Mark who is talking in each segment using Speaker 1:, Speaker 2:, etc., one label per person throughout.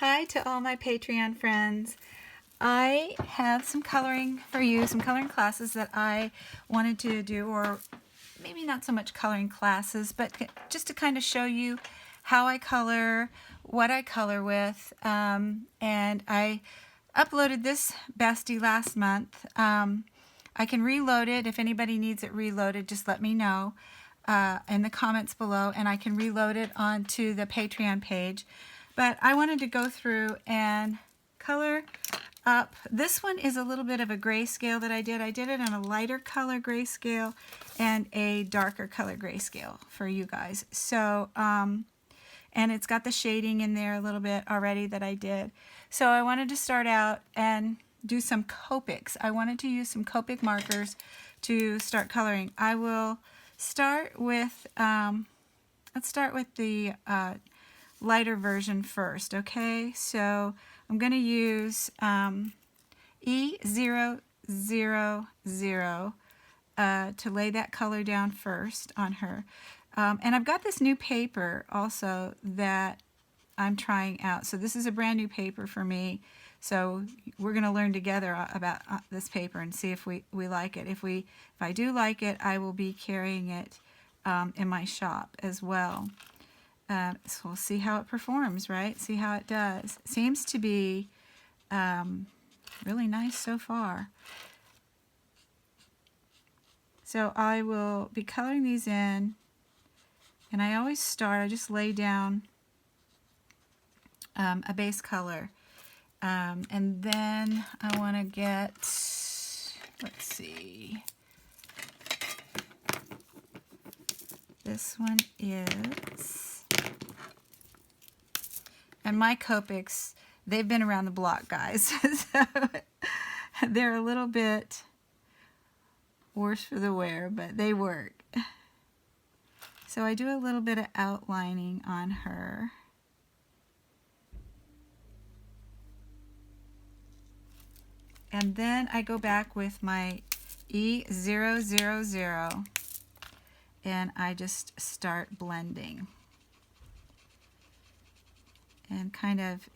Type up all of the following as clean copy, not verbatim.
Speaker 1: Hi to all my Patreon friends. I have some coloring for you, some coloring classes that I wanted to do, or maybe not so much coloring classes, but just to kind of show you how I color, what I color with. And I uploaded this bestie last month. I can reload it. If anybody needs it reloaded, just let me know in the comments below, and I can reload it onto the Patreon page. But I wanted to go through and color up. This one is a little bit of a grayscale that I did. I did it on a lighter color grayscale and a darker color grayscale for you guys. So, and it's got the shading in there a little bit already that I did. So I wanted to start out and do some Copics. I wanted to use some Copic markers to start coloring. I will start with, let's start with the lighter version first, okay? So I'm going to use E000 to lay that color down first on her. And I've got this new paper also that I'm trying out. So this is a brand new paper for me. So we're going to learn together about this paper and see if we like it. If I do like it, I will be carrying it in my shop as well. So we'll see how it performs, right? See how it does. Seems to be really nice so far. So I will be coloring these in, and I always start, I just lay down a base color. And then I want to get, let's see, this one is, and my Copics, they've been around the block, guys. So they're a little bit worse for the wear, but they work. So I do a little bit of outlining on her. And then I go back with my E000 and I just start blending. And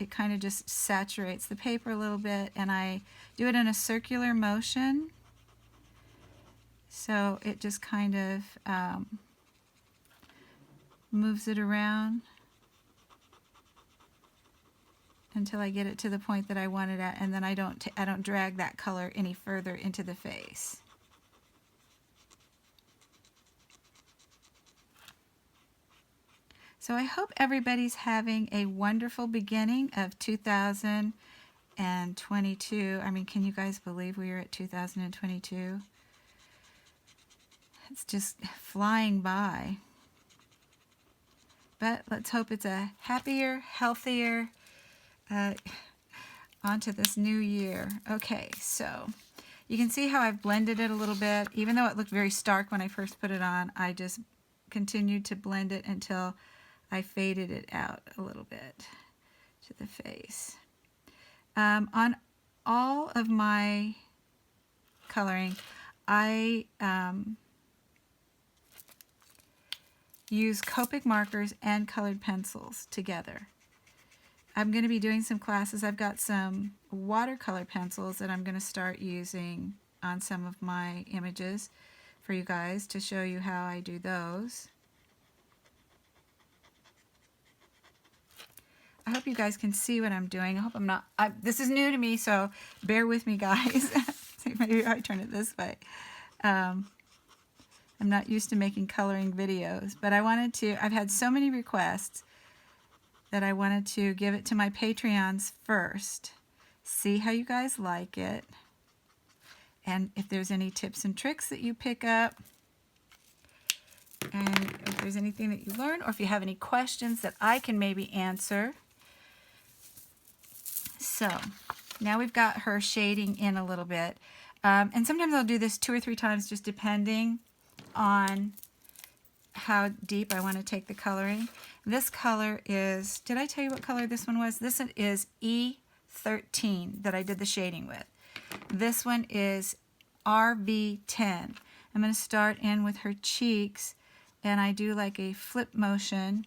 Speaker 1: it kind of just saturates the paper a little bit, and I do it in a circular motion. So it just kind of moves it around until I get it to the point that I want it at, and then I don't drag that color any further into the face. So I hope everybody's having a wonderful beginning of 2022. I mean, can you guys believe we are at 2022? It's just flying by. But let's hope it's a happier, healthier onto this new year. Okay, so you can see how I've blended it a little bit. Even though it looked very stark when I first put it on, I just continued to blend it until I faded it out a little bit to the face. On all of my coloring, I use Copic markers and colored pencils together. I'm going to be doing some classes. I've got some watercolor pencils that I'm going to start using on some of my images for you guys to show you how I do those. I hope you guys can see what I'm doing. I hope I'm not, this is new to me, so bear with me, guys. See, maybe I turn it this way. I'm not used to making coloring videos, but I've had so many requests that I wanted to give it to my Patreons first. See how you guys like it. And if there's any tips and tricks that you pick up, and if there's anything that you learn, or if you have any questions that I can maybe answer. So now we've got her shading in a little bit. And sometimes I'll do this 2 or 3 times, just depending on how deep I want to take the coloring. This color is, did I tell you what color this one was? This one is E13 that I did the shading with. This one is RV10. I'm going to start in with her cheeks, and I do like a flip motion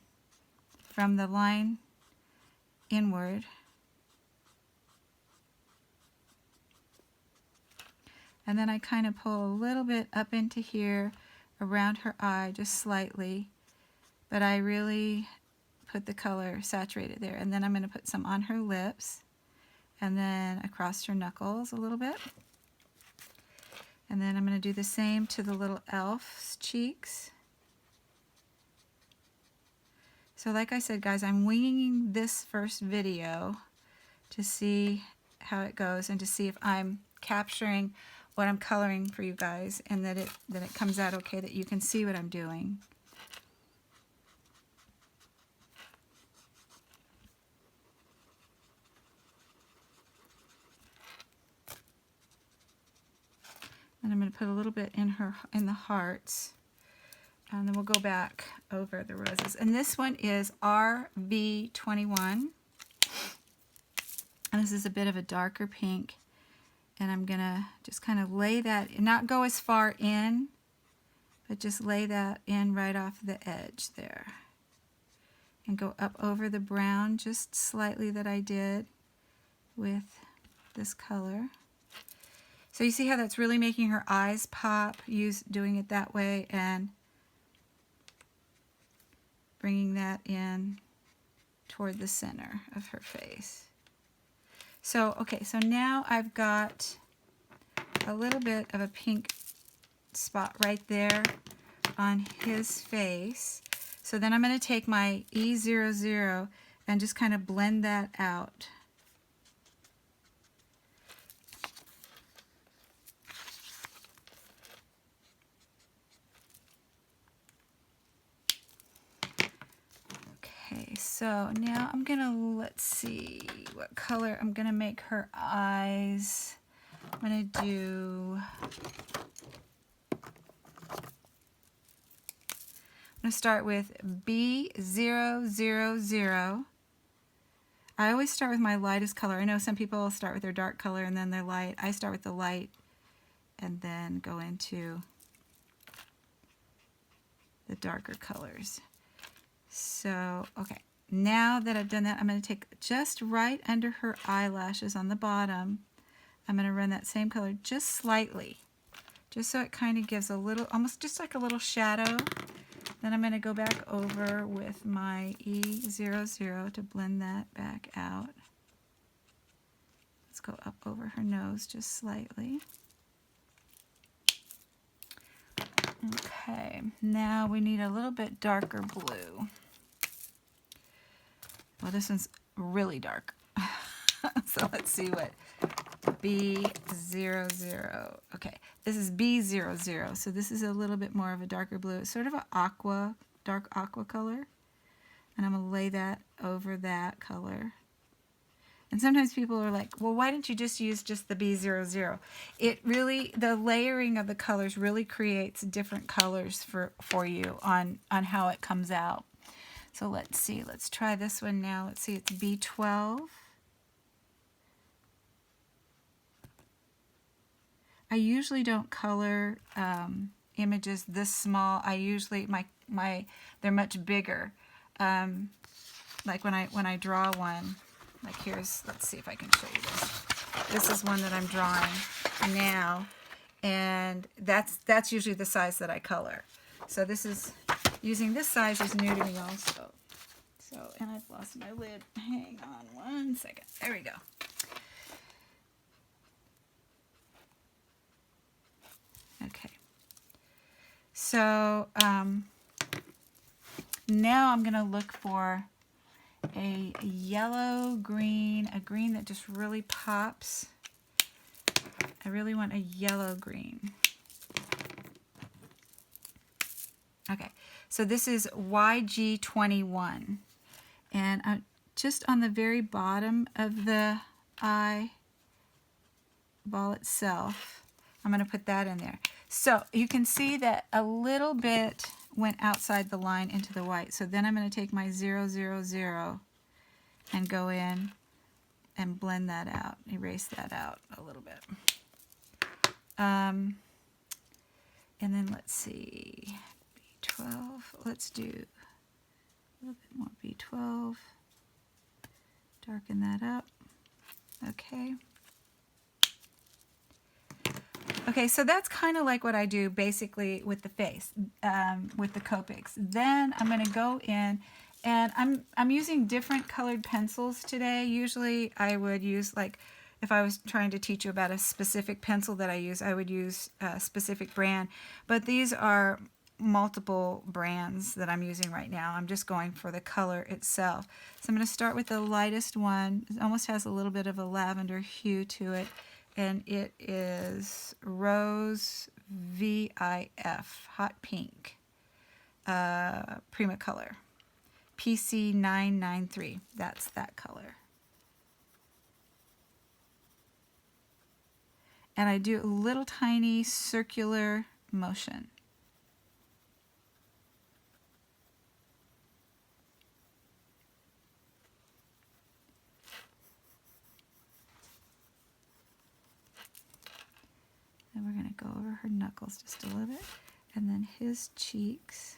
Speaker 1: from the line inward And then I kind of pull a little bit up into here around her eye, just slightly. But I really put the color saturated there. And then I'm going to put some on her lips. And then across her knuckles a little bit. And then I'm going to do the same to the little elf's cheeks. So like I said, guys, I'm winging this first video to see how it goes and to see if I'm capturing what I'm coloring for you guys, and that it comes out okay, that you can see what I'm doing. And I'm going to put a little bit in the hearts, and then we'll go back over the roses. And this one is RV21, and this is a bit of a darker pink. And I'm going to just kind of lay that, not go as far in, but just lay that in right off the edge there. And go up over the brown just slightly that I did with this color. So you see how that's really making her eyes pop, doing it that way and bringing that in toward the center of her face. So, okay, so now I've got a little bit of a pink spot right there on his face. So then I'm going to take my E00 and just kind of blend that out. Okay, so now I'm going to, let's see what color I'm going to make her eyes. I'm going to do, I'm going to start with B000. I always start with my lightest color. I know some people start with their dark color and then their light. I start with the light and then go into the darker colors. So, okay, now that I've done that, I'm going to take just right under her eyelashes on the bottom. I'm going to run that same color just slightly, just so it kind of gives a little, almost just like a little shadow. Then I'm going to go back over with my E00 to blend that back out. Let's go up over her nose just slightly. Okay, now we need a little bit darker blue. Well, this one's really dark. So let's see what B00. Okay, this is B00. So this is a little bit more of a darker blue. It's sort of an aqua, dark aqua color. And I'm going to lay that over that color. And sometimes people are like, well, why didn't you just use just the B00? It really, the layering of the colors really creates different colors for you on how it comes out. So let's see, let's try this one now. Let's see, it's B12. I usually don't color images this small. I usually, they're much bigger. Like when I draw one, like here's, let's see if I can show you this. This is one that I'm drawing now, and that's usually the size that I color. So this is, using this size is new to me also. So, and I've lost my lid. Hang on one second. There we go. Okay. So now I'm going to look for a yellow green, a green that just really pops. I really want a yellow green. Okay, so this is YG21, and just on the very bottom of the eyeball itself, I'm going to put that in there. So you can see that a little bit went outside the line into the white. So then I'm going to take my 000 and go in and blend that out, erase that out a little bit. And then let's see, B12, let's do a little bit more B12, darken that up, okay. Okay, so that's kind of like what I do basically with the face, with the Copics. Then I'm going to go in, and I'm using different colored pencils today. Usually I would use, like, if I was trying to teach you about a specific pencil that I would use a specific brand. But these are multiple brands that I'm using right now. I'm just going for the color itself. So I'm going to start with the lightest one. It almost has a little bit of a lavender hue to it. And it is Rose VIF, Hot Pink, Primacolor, PC 993. That's that color. And I do a little tiny circular motion. Then we're going to go over her knuckles just a little bit, and then his cheeks.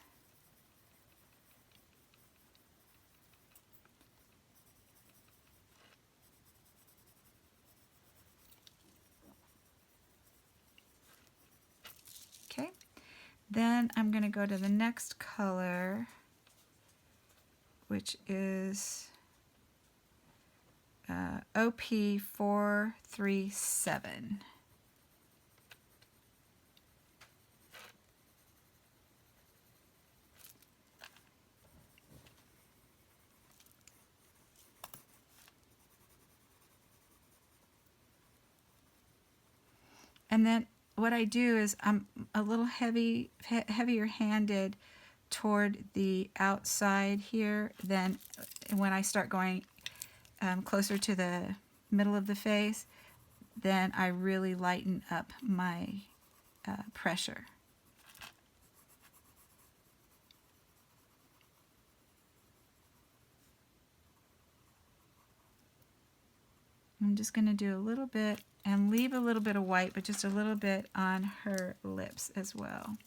Speaker 1: Okay, then I'm going to go to the next color, which is OP437. And then what I do is I'm a little heavier handed toward the outside here. Then when I start going closer to the middle of the face, then I really lighten up my pressure. I'm just going to do a little bit and leave a little bit of white, but just a little bit on her lips as well.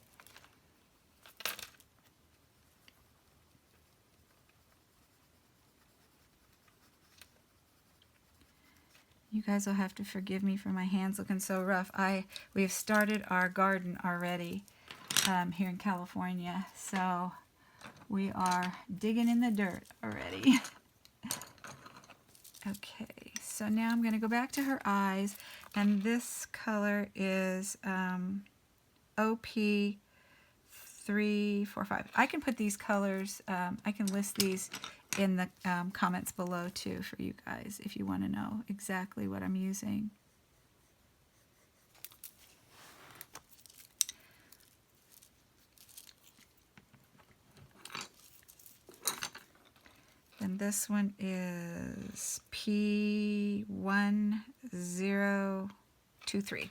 Speaker 1: You guys will have to forgive me for my hands looking so rough. We have started our garden already here in California, so we are digging in the dirt already. Okay, so now I'm going to go back to her eyes, and this color is OP345. I can put these colors, I can list these in the comments below too for you guys if you want to know exactly what I'm using. And this one is P1023.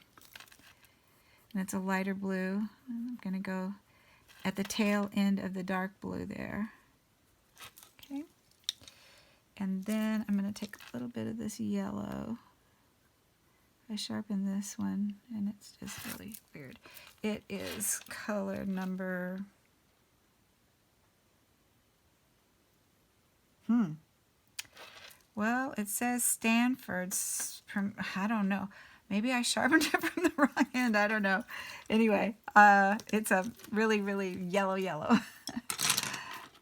Speaker 1: And it's a lighter blue. I'm going to go at the tail end of the dark blue there. Okay. And then I'm going to take a little bit of this yellow. I sharpen this one, and it's just really weird. It is color number... Well, it says Stanford's, I don't know. Maybe I sharpened it from the wrong end. I don't know. Anyway, it's a really, really yellow.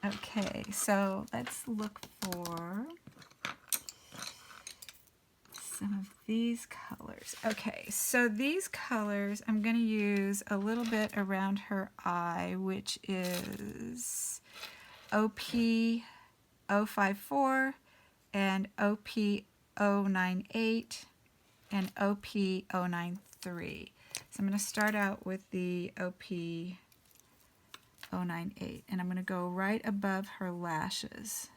Speaker 1: Okay, so let's look for some of these colors. Okay, so these colors, I'm going to use a little bit around her eye, which is OP054 and OP098 and OP093. So I'm going to start out with the OP098, and I'm going to go right above her lashes.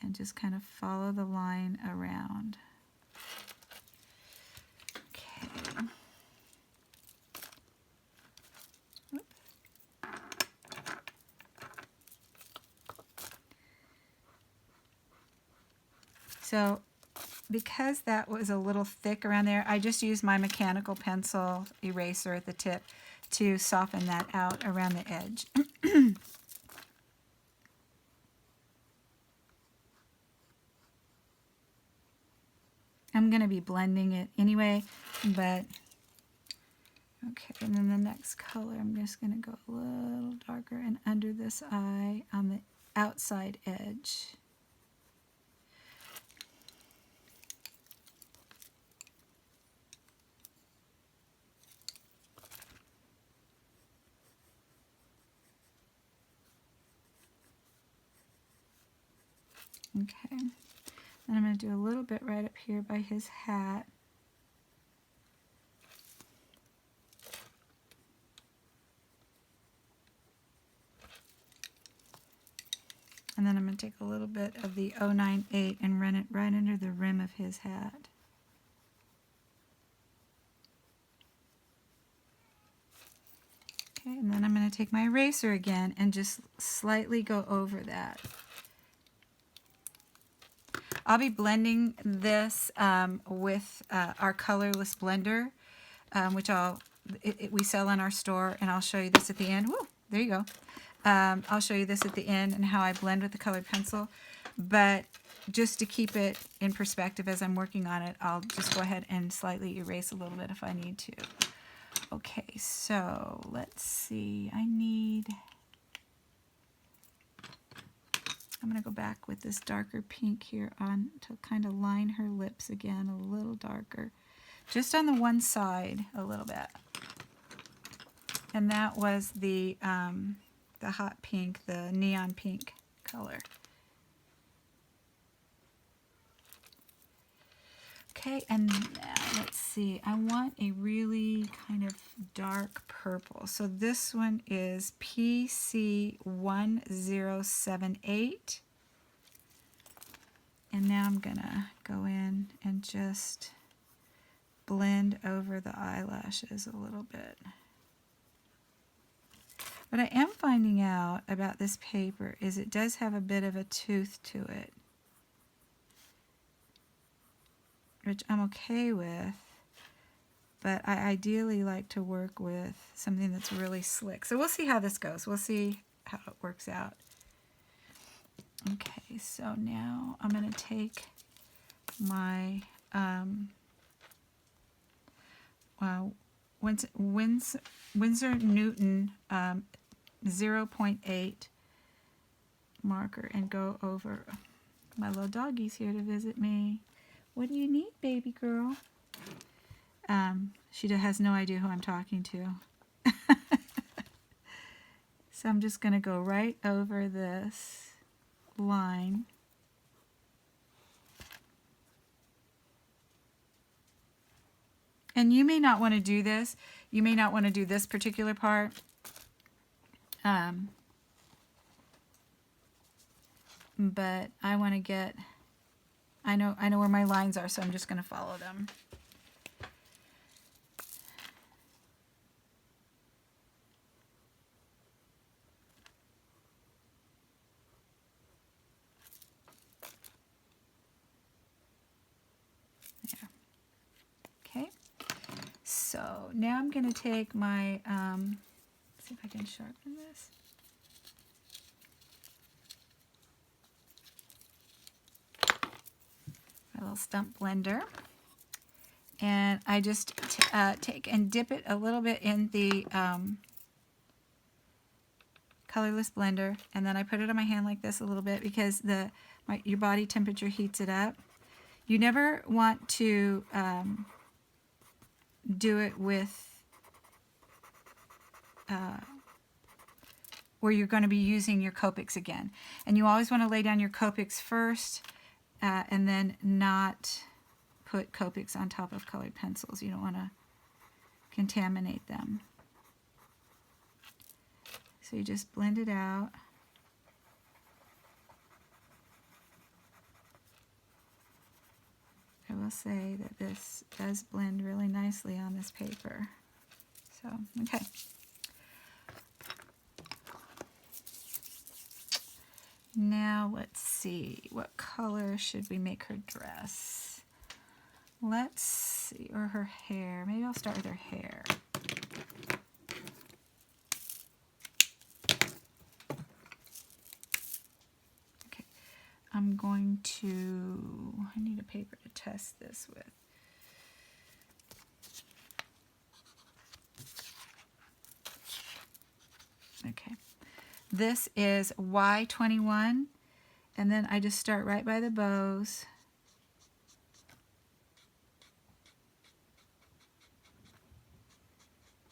Speaker 1: And just kind of follow the line around. Okay. So because that was a little thick around there, I just used my mechanical pencil eraser at the tip to soften that out around the edge. I'm going to be blending it anyway, but okay. And then the next color, I'm just going to go a little darker and under this eye on the outside edge. Okay, and I'm going to do a little bit right up here by his hat. And then I'm going to take a little bit of the 098 and run it right under the rim of his hat. Okay, and then I'm going to take my eraser again and just slightly go over that. I'll be blending this with our colorless blender, which we sell in our store, and I'll show you this at the end. Woo, there you go. I'll show you this at the end and how I blend with the colored pencil. But just to keep it in perspective as I'm working on it, I'll just go ahead and slightly erase a little bit if I need to. Okay, so let's see. I'm going to go back with this darker pink here on to kind of line her lips again a little darker. Just on the one side a little bit. And that was the hot pink, the neon pink color. Okay, and now let's see. I want a really kind of dark purple. So this one is PC1078. And now I'm gonna go in and just blend over the eyelashes a little bit. What I am finding out about this paper is it does have a bit of a tooth to it, which I'm okay with, but I ideally like to work with something that's really slick. So we'll see how this goes. We'll see how it works out. Okay, so now I'm going to take my Winsor Newton 0.8 marker and go over. My little doggy's here to visit me. What do you need, baby girl? She has no idea who I'm talking to. So I'm just going to go right over this line. And you may not want to do this. You may not want to do this particular part. But I want to get, I know where my lines are, so I'm just going to follow them. There. Okay. So now I'm going to take my, see if I can sharpen this. My little stump blender. And I just take and dip it a little bit in the colorless blender, and then I put it on my hand like this a little bit because your body temperature heats it up. You never want to do it with where you're going to be using your Copics again. And you always want to lay down your Copics first and then not put Copics on top of colored pencils. You don't want to contaminate them. So you just blend it out. I will say that this does blend really nicely on this paper. So, okay. Now let's see, what color should we make her dress? Let's see, or her hair. Maybe I'll start with her hair. I'm going to, I need a paper to test this with. Okay, this is Y21, and then I just start right by the bows.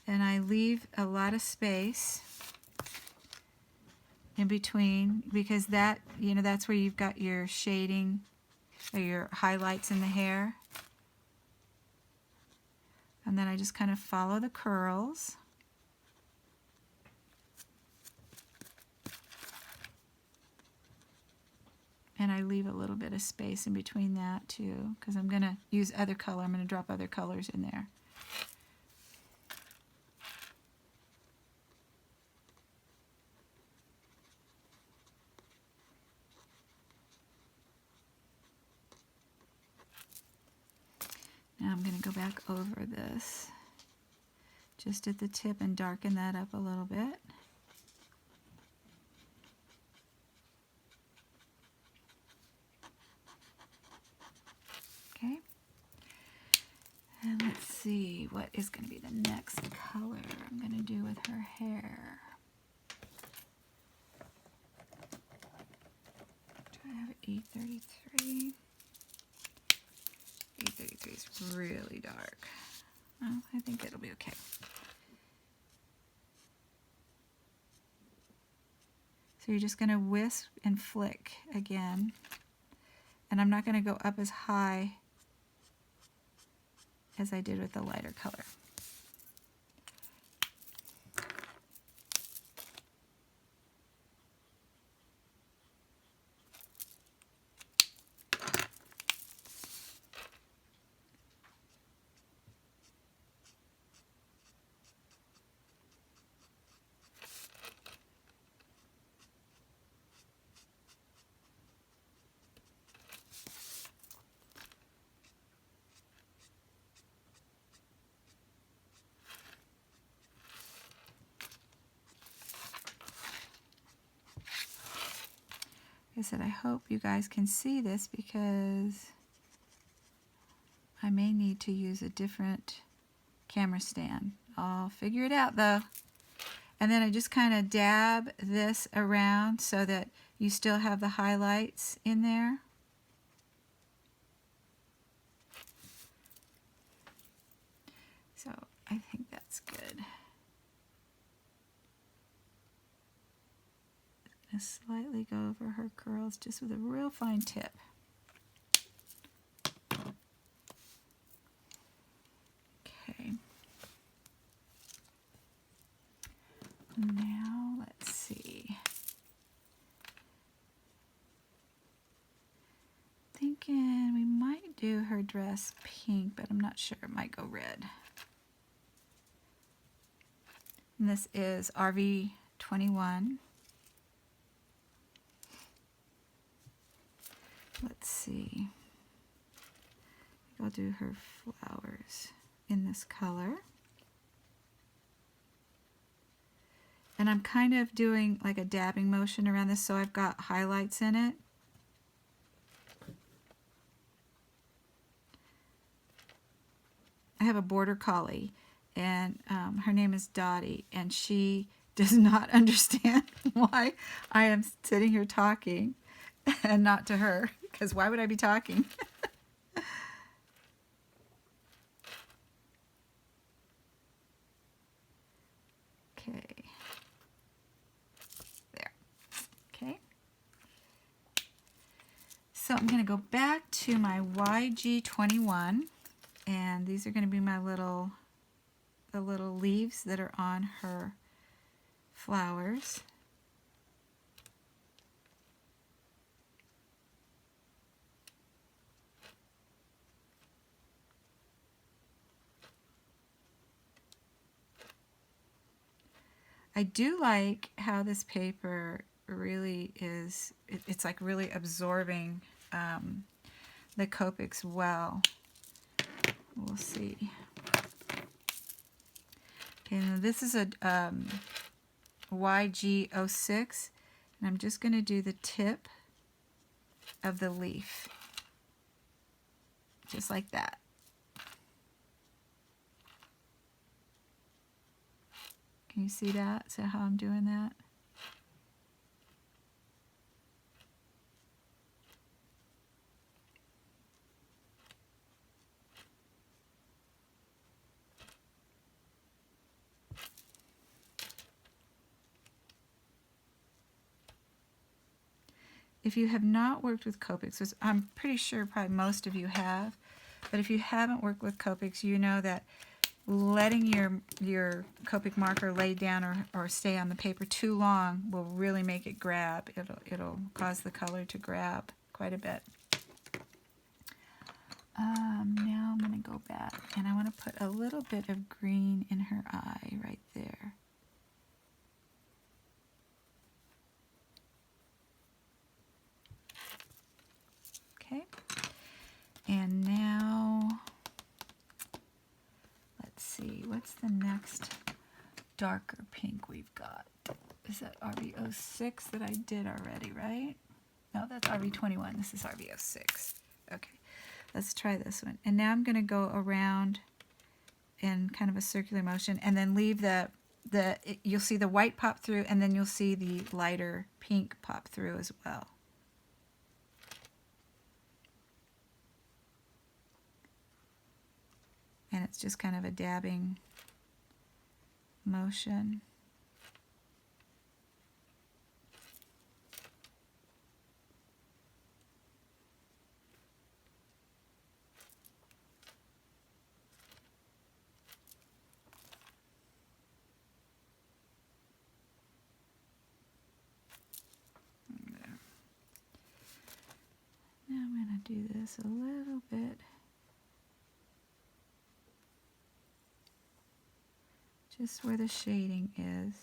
Speaker 1: And I leave a lot of space in between, because that, you know, that's where you've got your shading or your highlights in the hair. And then I just kind of follow the curls. And I leave a little bit of space in between that too, because I'm going to use other color. I'm going to drop other colors in there. Now I'm going to go back over this just at the tip and darken that up a little bit. Okay. And let's see what is going to be the next color I'm going to do with her hair. Do I have E33? E33 is really dark. Oh, I think it'll be okay. So you're just going to wisp and flick again. And I'm not going to go up as high as I did with the lighter color. I said, I hope you guys can see this, because I may need to use a different camera stand. I'll figure it out though. And then I just kind of dab this around so that you still have the highlights in there. So I think that's good. And slightly go over her curls just with a real fine tip. Okay. Now let's see. Thinking we might do her dress pink, but I'm not sure. It might go red. And this is RV21. Let's see. I'll do her flowers in this color. And I'm kind of doing like a dabbing motion around this so I've got highlights in it. I have a border collie, and her name is Dottie, and she does not understand why I am sitting here talking and not to her, because why would I be talking? Okay. There. Okay. So I'm going to go back to my YG21, and these are going to be my the little leaves that are on her flowers. I do like how this paper really is, it's like really absorbing the Copics well. We'll see. Okay, now this is a YG06, and I'm just going to do the tip of the leaf. Just like that. Can you see that? See how I'm doing that? If you have not worked with Copics, which I'm pretty sure probably most of you have, but if you haven't worked with Copics, you know that letting your Copic marker lay down or stay on the paper too long will really make it grab. It'll cause the color to grab quite a bit. Now I'm going to go back and I want to put a little bit of green in her eye right there. Okay, and now let's see, what's the next darker pink we've got? Is that RV06 that I did already, right? No, that's RV21. This is RV06. Okay, let's try this one. And now I'm going to go around in kind of a circular motion and then leave you'll see the white pop through and then you'll see the lighter pink pop through as well. And it's just kind of a dabbing motion. There. Now I'm going to do this a little bit. Just where the shading is,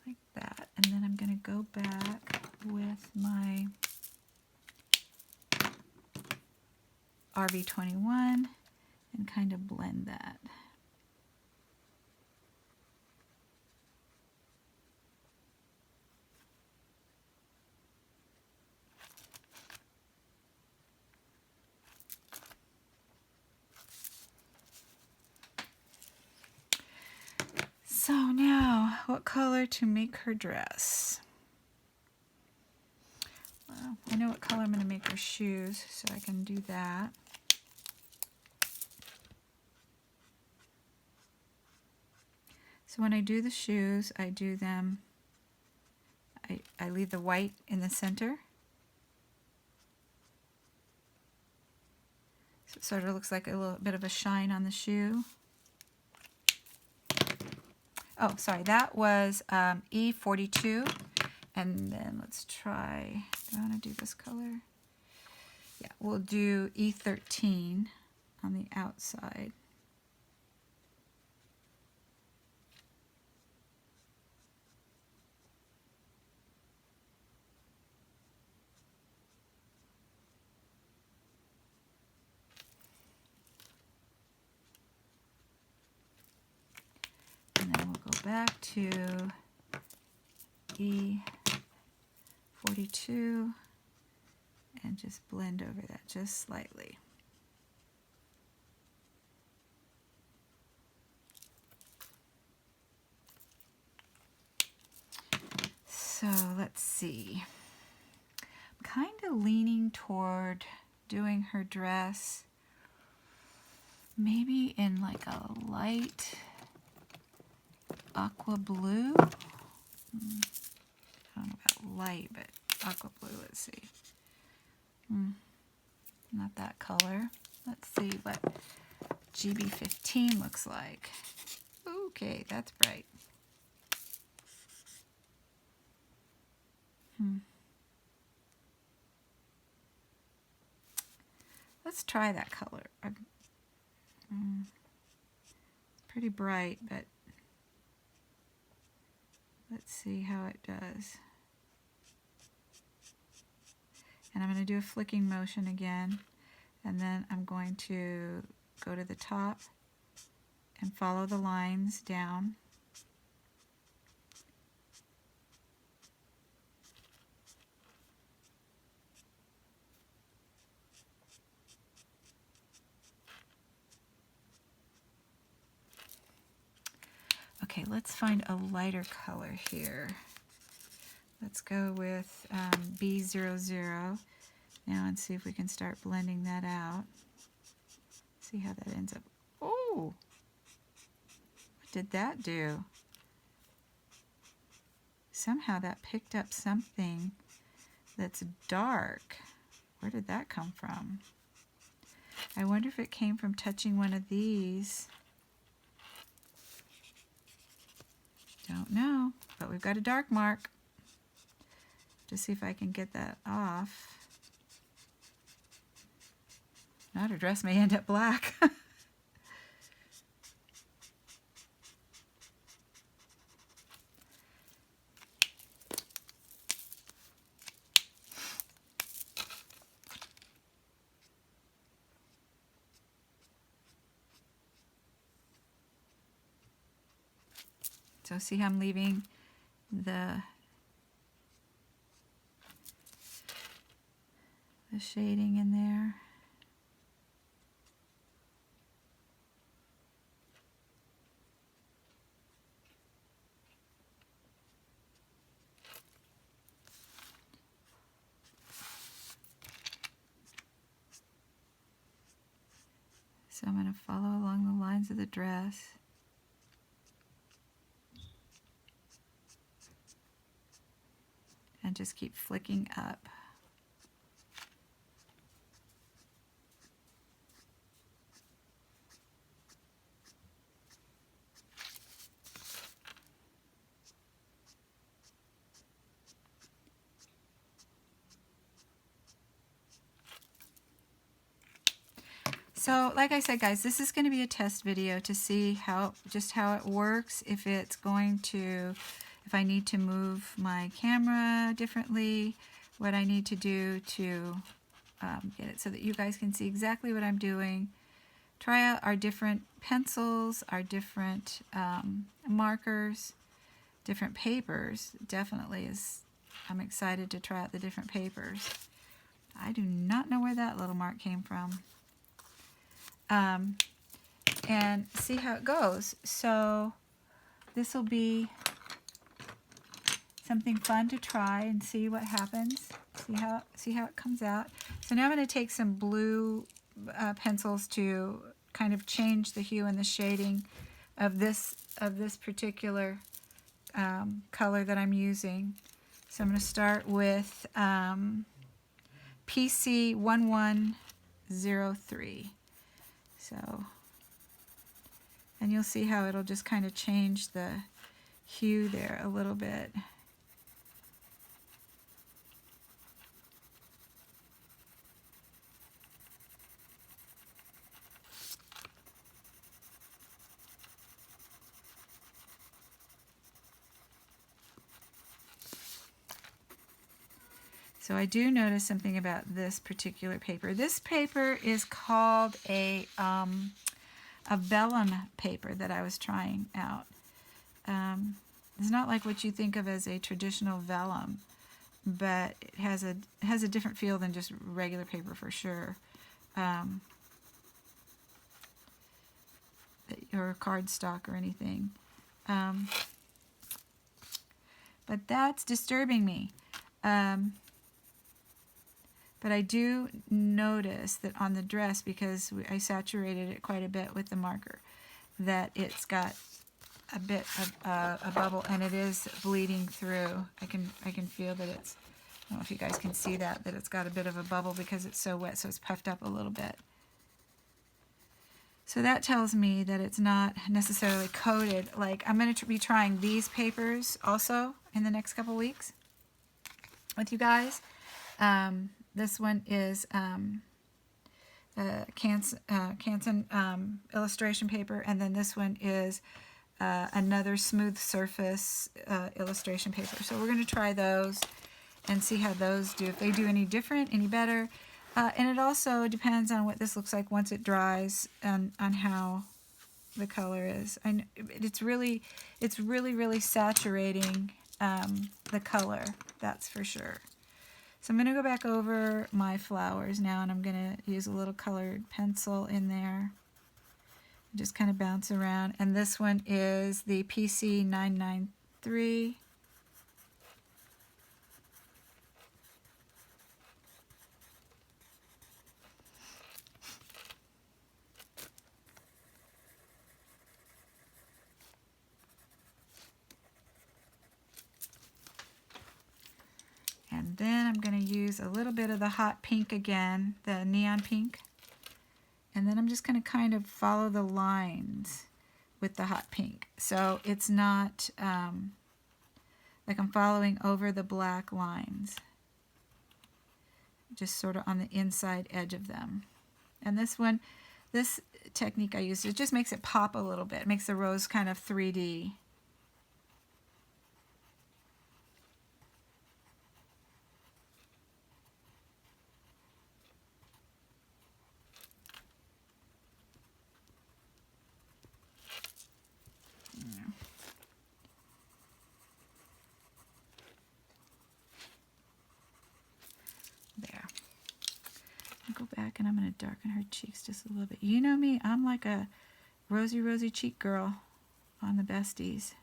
Speaker 1: like that. And then I'm going to go back with my RV21 and kind of blend that. So now, what color to make her dress? Well, I know what color I'm going to make her shoes, so I can do that. So when I do the shoes, I do them, I leave the white in the center. So it sort of looks like a little bit of a shine on the shoe. Oh, sorry, that was E42. And then let's try, do I want to do this color? Yeah, we'll do E13 on the outside. And then we'll go back to E42 and just blend over that just slightly. So let's see. I'm kind of leaning toward doing her dress maybe in like a light aqua blue. I don't know about light, but aqua blue, let's see. Not that color. Let's see what GB15 looks like. Okay, that's bright. Let's try that color. It's pretty bright, but let's see how it does. And I'm going to do a flicking motion again, and then I'm going to go to the top and follow the lines down. let's find a lighter color here. Let's go with B00 now and see if we can start blending that out. See how that ends up. Oh, what did that do? Somehow that picked up something that's dark. Where did that come from? I wonder if it came from touching one of these. Don't know, but we've got a dark mark. Just see if I can get that off. Not her dress may end up black. So see how I'm leaving the shading in there. So I'm going to follow along the lines of the dress. And just keep flicking up. So like I said, guys, this is going to be a test video to see just how it works, if I need to move my camera differently, what I need to do to get it so that you guys can see exactly what I'm doing. Try out our different pencils, our different markers, different papers. Definitely I'm excited to try out the different papers. I do not know where that little mark came from. And see how it goes. So this will be something fun to try and see what happens. See how it comes out. So now I'm going to take some blue pencils to kind of change the hue and the shading of this particular color that I'm using. So I'm going to start with PC 1103. So, and you'll see how it'll just kind of change the hue there a little bit. So I do notice something about this particular paper. This paper is called a vellum paper that I was trying out. It's not like what you think of as a traditional vellum, but it has a different feel than just regular paper for sure. Or cardstock or anything. But that's disturbing me. But I do notice that on the dress, because I saturated it quite a bit with the marker, that it's got a bit of a bubble, and it is bleeding through. I can feel that it's, I don't know if you guys can see that it's got a bit of a bubble because it's so wet, so it's puffed up a little bit. So that tells me that it's not necessarily coated. Like, I'm going to be trying these papers also in the next couple weeks with you guys. This one is Canson illustration paper, and then this one is another smooth surface illustration paper. So we're going to try those and see how those do, if they do any different, any better. And it also depends on what this looks like once it dries, and on how the color is. It's really saturating the color, that's for sure. So I'm going to go back over my flowers now, and I'm going to use a little colored pencil in there Just kind of bounce around. And this one is the PC 993. And then I'm going to use a little bit of the hot pink again, the neon pink. And then I'm just going to kind of follow the lines with the hot pink. So it's not like I'm following over the black lines. Just sort of on the inside edge of them. And this one, this technique I used, it just makes it pop a little bit. It makes the rose kind of 3D. There. I'll go back and I'm going to darken her cheeks just a little bit. You know me, I'm like a rosy cheek girl on the Besties.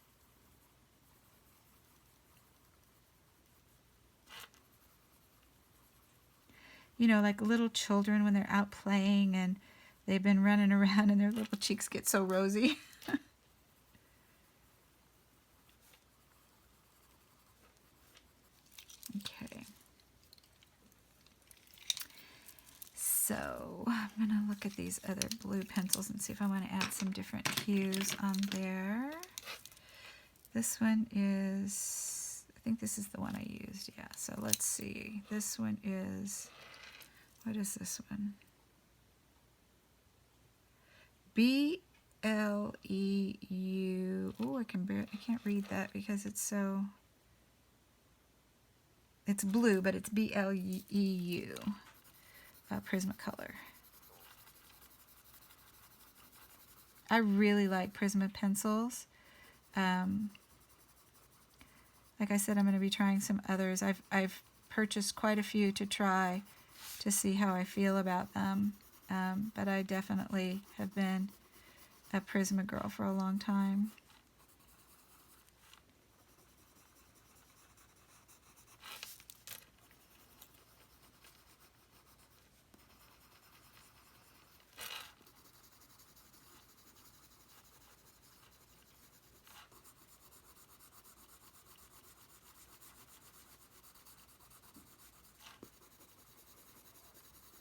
Speaker 1: You know, like little children when they're out playing and they've been running around and their little cheeks get so rosy. Okay. So I'm going to look at these other blue pencils and see if I want to add some different hues on there. This one is, I think this is the one I used, yeah. So let's see. This one is, what is this one? BLEU. Oh, I can't read that because it's so, it's blue, but it's BLEU. Prismacolor. I really like Prisma pencils. Like I said, I'm going to be trying some others. I've purchased quite a few to try to see how I feel about them. But I definitely have been a Prisma girl for a long time.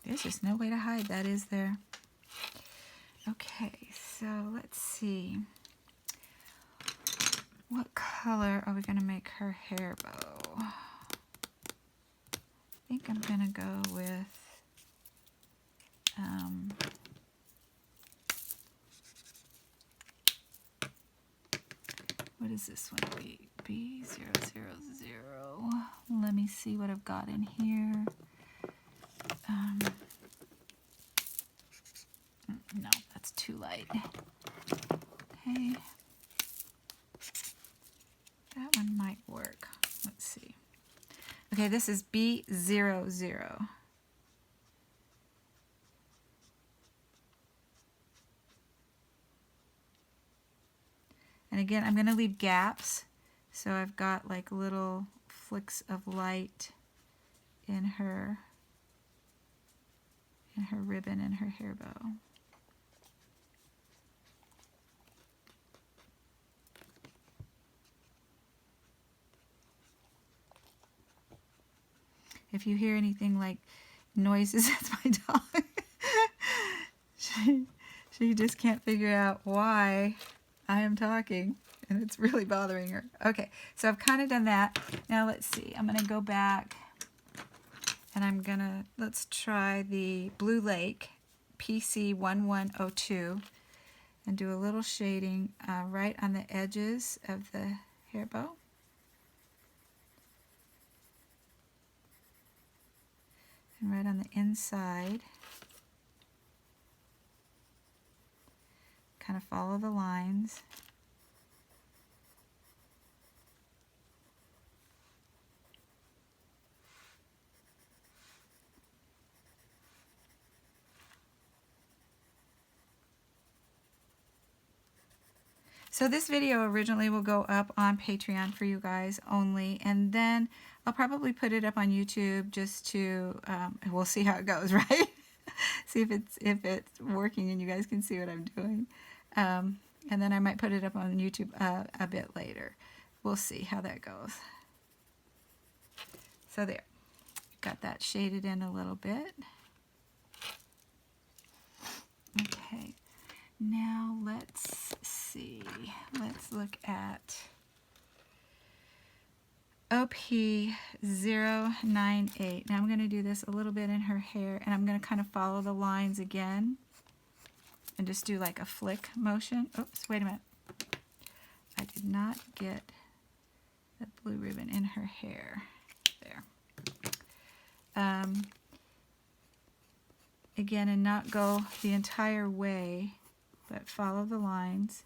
Speaker 1: There's just no way to hide that, is there? Okay, so let's see. What color are we going to make her hair bow? I think I'm going to go with what is this one? B000. Let me see what I've got in here. No, that's too light. Okay. That one might work. Let's see. Okay, this is B00. And again, I'm going to leave gaps. So I've got like little flicks of light in her ribbon and her hair bow. If you hear anything like noises, that's my dog. She just can't figure out why I am talking, and it's really bothering her. Okay, so I've kind of done that. Now let's see. I'm going to go back, and let's try the Blue Lake PC 1102 and do a little shading right on the edges of the hair bow. And right on the inside. Kind of follow the lines. So this video originally will go up on Patreon for you guys only, and then I'll probably put it up on YouTube just to, we'll see how it goes, right? See if it's working and you guys can see what I'm doing. And then I might put it up on YouTube a bit later. We'll see how that goes. So there, got that shaded in a little bit. Okay, now let's see. Let's look at OP098. Now I'm going to do this a little bit in her hair, and I'm going to kind of follow the lines again and just do like a flick motion. Oops, wait a minute. I did not get that blue ribbon in her hair. There. Again, and not go the entire way, but follow the lines.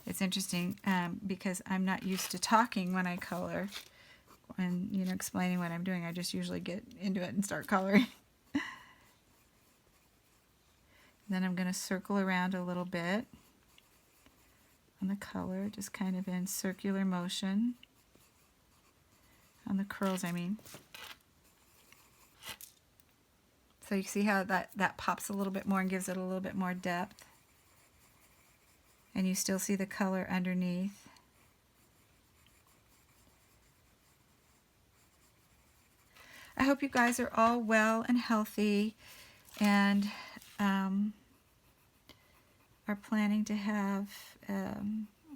Speaker 1: It's interesting because I'm not used to talking when I color and, you know, explaining what I'm doing. I just usually get into it and start coloring. Then I'm going to circle around a little bit on the color, just kind of in circular motion. On the curls, I mean. So you see how that pops a little bit more and gives it a little bit more depth. And you still see the color underneath. I hope you guys are all well and healthy and are planning to have a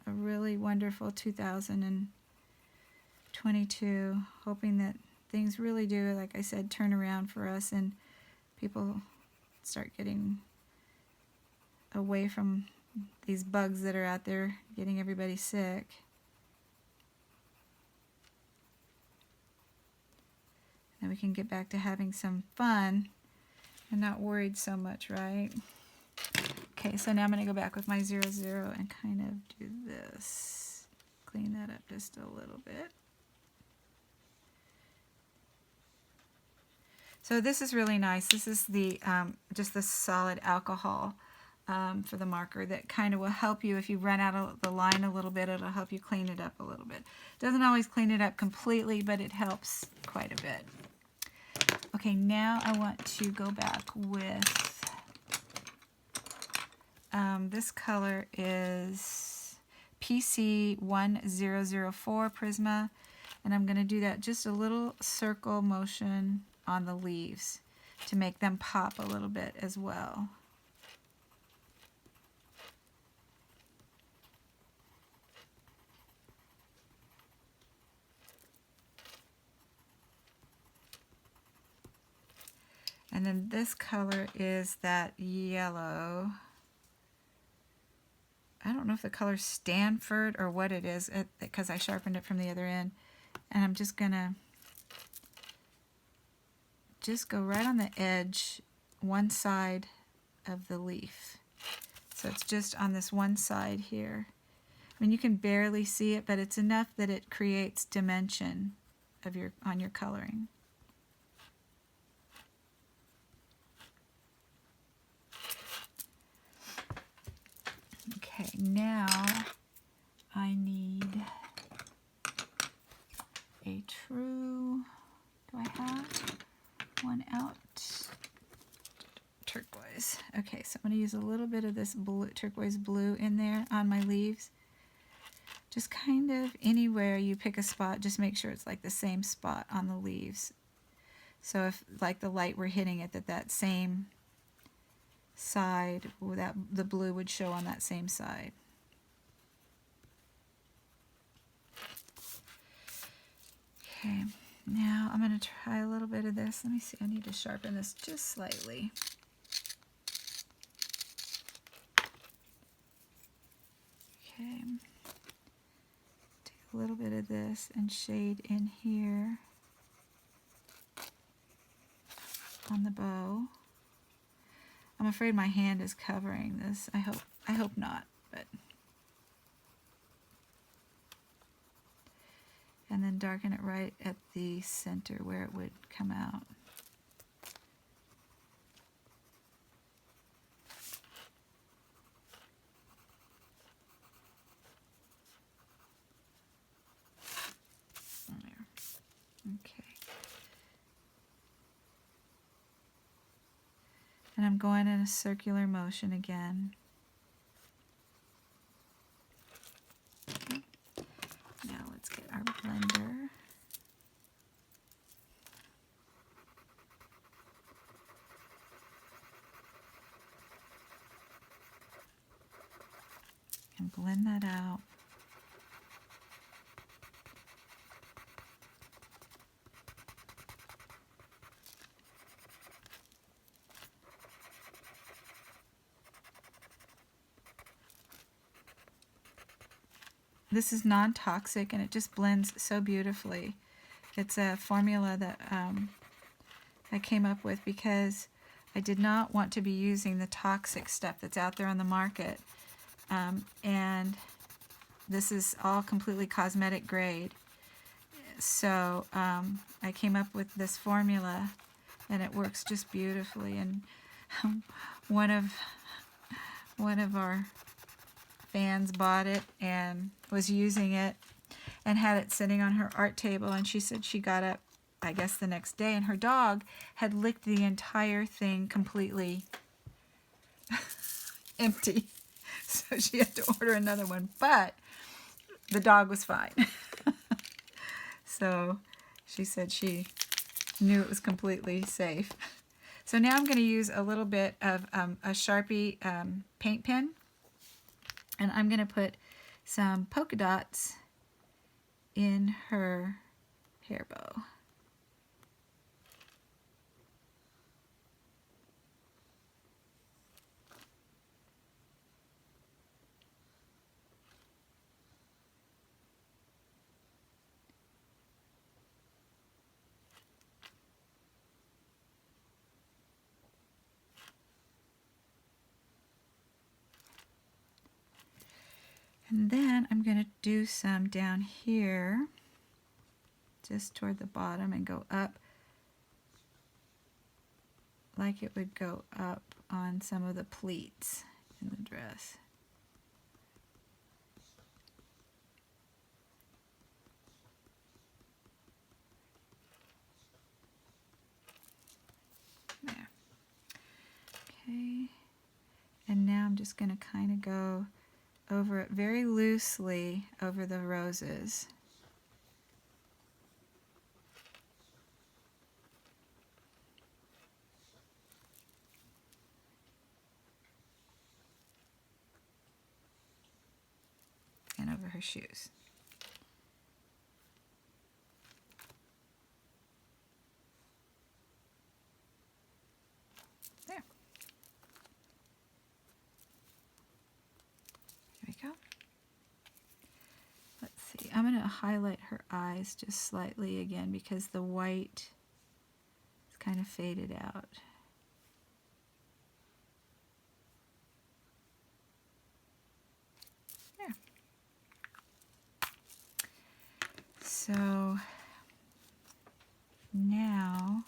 Speaker 1: really wonderful 2022. Hoping that things really do, like I said, turn around for us and people start getting away from these bugs that are out there getting everybody sick. And we can get back to having some fun and not worried so much, right? Okay, so now I'm going to go back with my 00 and kind of do this. Clean that up just a little bit. So this is really nice. This is the just the solid alcohol for the marker that kind of will help you if you run out of the line a little bit. It'll help you clean it up a little bit. Doesn't always clean it up completely, but it helps quite a bit. Okay, now I want to go back with this color is PC1004 Prisma, and I'm going to do that just a little circle motion on the leaves to make them pop a little bit as well. And then this color is that yellow. I don't know if the color's Stanford or what it is because I sharpened it from the other end. And I'm just gonna go right on the edge, one side of the leaf. So it's just on this one side here. I mean, you can barely see it, but it's enough that it creates dimension of on your coloring. Okay, now I need a true, do I have one out? Turquoise. Okay, so I'm going to use a little bit of this blue, turquoise blue in there on my leaves. Just kind of anywhere you pick a spot, just make sure it's like the same spot on the leaves. So if like the light were hitting it, that same side, that the blue would show on that same side. Okay, now I'm going to try a little bit of this. Let me see, I need to sharpen this just slightly. Okay, take a little bit of this and shade in here on the bow. I'm afraid my hand is covering this. I hope not, but. And then darken it right at the center where it would come out. There. Okay. And I'm going in a circular motion again. Okay. Now let's get our blender. And blend that out. This is non-toxic and it just blends so beautifully. It's a formula that I came up with because I did not want to be using the toxic stuff that's out there on the market. And this is all completely cosmetic grade. So I came up with this formula and it works just beautifully. And one of our fans bought it and was using it and had it sitting on her art table, and she said she got up, I guess, the next day, and her dog had licked the entire thing completely empty. So she had to order another one, but the dog was fine. So she said she knew it was completely safe. So now I'm going to use a little bit of a Sharpie paint pen, and I'm going to put some polka dots in her hair bow. And then I'm going to do some down here, just toward the bottom, and go up like it would go up on some of the pleats in the dress. There. Okay. And now I'm just going to kind of go over it very loosely over the roses. And over her shoes. There. There we go. Let's see. I'm going to highlight her eyes just slightly again because the white is kind of faded out. There. So now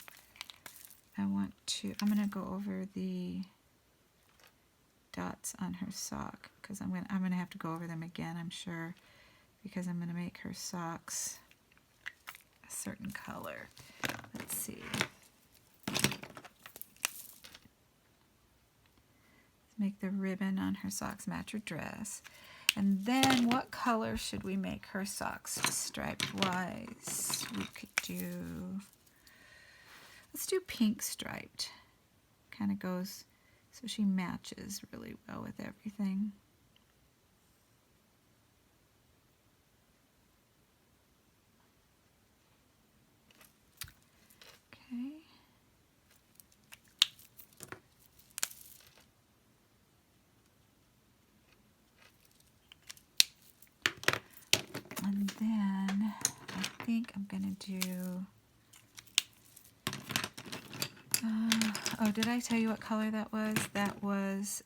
Speaker 1: I'm going to go over the dots on her sock because I'm going to have to go over them again, I'm sure, because I'm going to make her socks a certain color. Let's see. Let's make the ribbon on her socks match her dress. And then what color should we make her socks striped wise? We could do, let's do pink striped. Kind of goes so she matches really well with everything. Okay. And then I think I'm going to do Oh, did I tell you what color that was? That was,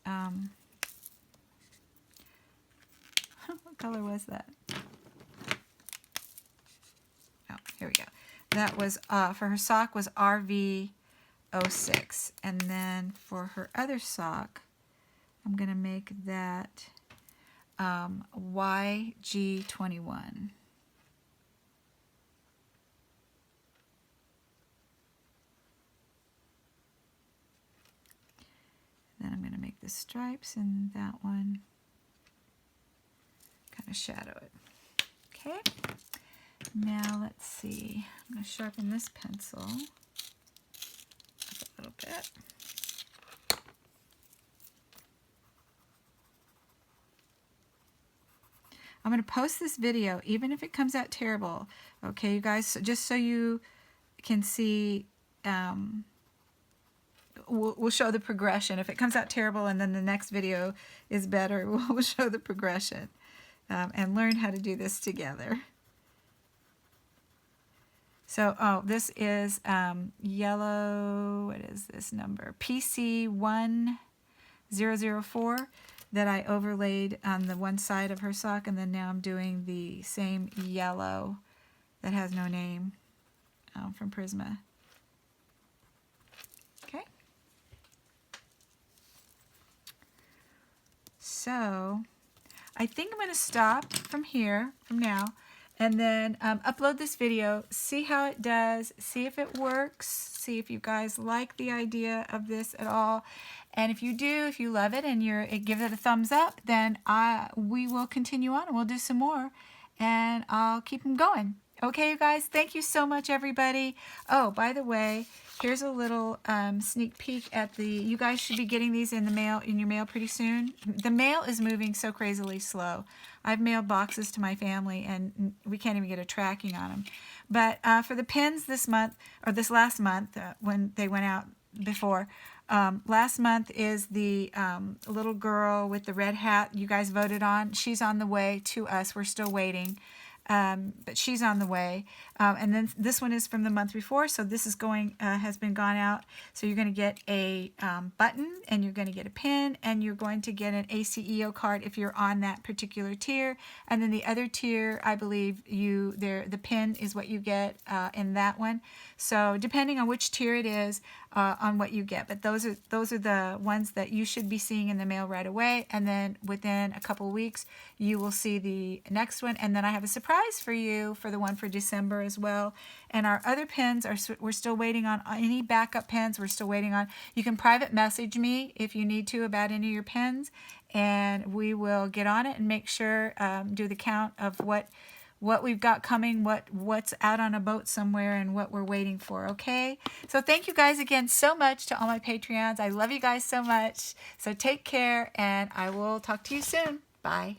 Speaker 1: what color was that? Oh, here we go. That was, for her sock was RV06. And then for her other sock, I'm going to make that YG21. Then I'm going to make the stripes in that one. Kind of shadow it. Okay. Now let's see. I'm going to sharpen this pencil up a little bit. I'm going to post this video, even if it comes out terrible. Okay, you guys, so just so you can see, we'll show the progression. If it comes out terrible and then the next video is better, we'll show the progression and learn how to do this together. So, oh, this is yellow, what is this number? PC1004 that I overlaid on the one side of her sock, and then now I'm doing the same yellow that has no name from Prisma. Okay. So, I think I'm going to stop from here, from now, and then upload this video, see how it does, see if it works, see if you guys like the idea of this at all. And if you do, if you love it and give it a thumbs up, then we will continue on and we'll do some more, and I'll keep them going. Okay, you guys, thank you so much, everybody. Oh, by the way, here's a little sneak peek at you guys should be getting these in your mail pretty soon. The mail is moving so crazily slow. I've mailed boxes to my family, and we can't even get a tracking on them. But for the pins this month, or this last month, when they went out before, last month is the little girl with the red hat you guys voted on. She's on the way to us. We're still waiting. But she's on the way. And then this one is from the month before, so this is has been gone out. So you're going to get a button, and you're going to get a pin, and you're going to get an ACEO card if you're on that particular tier. And then the other tier, I believe the pin is what you get in that one. So depending on which tier it is, on what you get. But those are the ones that you should be seeing in the mail right away. And then within a couple weeks, you will see the next one. And then I have a surprise for you for the one for December as well. And our other pins, we're still waiting on any backup pins. We're still waiting on. You can private message me if you need to about any of your pins, and we will get on it and make sure, do the count of what we've got coming, what's out on a boat somewhere, and what we're waiting for, okay? So thank you guys again so much to all my Patreons. I love you guys so much. So take care, and I will talk to you soon. Bye.